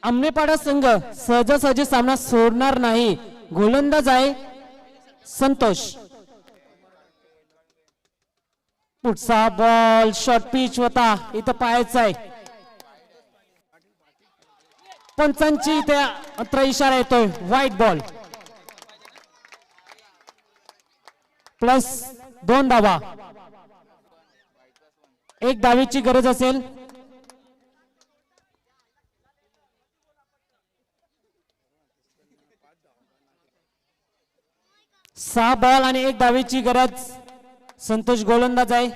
आमनेपाडा संघ सहजासहजी सामना सोडणार नाही. गोलंदाज आहे संतोष. पुढचा बॉल शॉर्ट पिच होता, इथं पाहायचा आहे. पंचांची इथे मात्र इशारा येतोय व्हाईट बॉल. +2 धावा. 1 धावेची गरज असेल. सहा बॉल आणि 1 धावेची गरज. संतोष गोलंदाज आहे,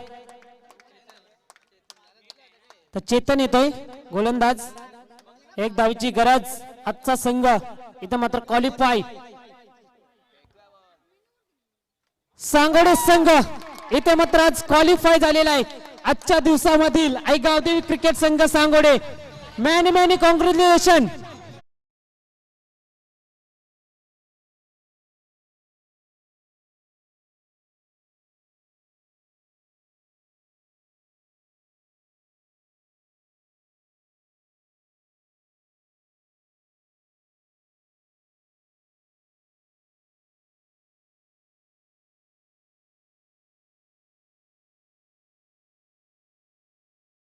तर चेतन येतोय गोलंदाज. 1 धावेची गरज. आजचा संघ इथं मात्र क्वालिफाय. सांगोडे संघ इथे मात्र आज क्वालिफाय झालेला आहे. आजच्या दिवसामधील आईगावदेवी क्रिकेट संघ सांगोडे. Many congratulation.